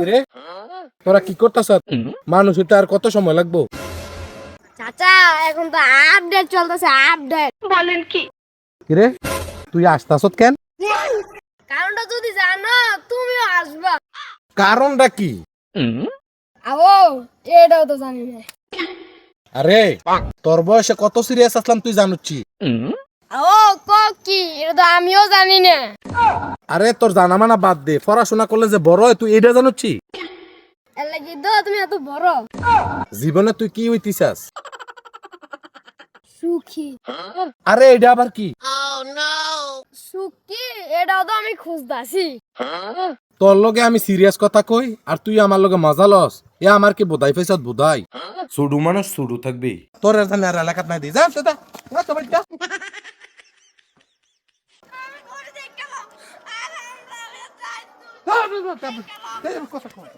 রে তোরা কি করতেছ? মানুষ হইতে আর কত সময় লাগবো? চাচা এখন তো আপডেট চলতেছে, আপডেট। বলেন কি? কিরে তুই আসতাছত কেন? কারণটা যদি জানো তুমিও আসবা। কারণটা কি? আও এটাও তো জানি না। আরে তোর বয়সে কত সিরিয়াস আসলাম তুই জানুচ্ছি? আও কি এটা তো আমিও জানি না। আরে তোর জানা মানা বাদ দে, পড়াশোনা করলে যে বড় হয় তুই এটা জানুচ্ছি? এর লাগি তো তুমি এত বড়। জীবনে তুই কি হইতিছাস? সুখী। আরে এটা আবার কি? সুখী এটাও তো আমি খুঁজতাছি। তোর লগে আমি সিরিয়াস কথা কই আর তুই আমার লগে মজা লস, এ আমার কি বোধাই ফেসত বোধাই? সুডু মানুষ সুডু থাকবি। তোর এখানে আর এলাকাত নাই দি যা সেটা না তো বাইটা। কথা কই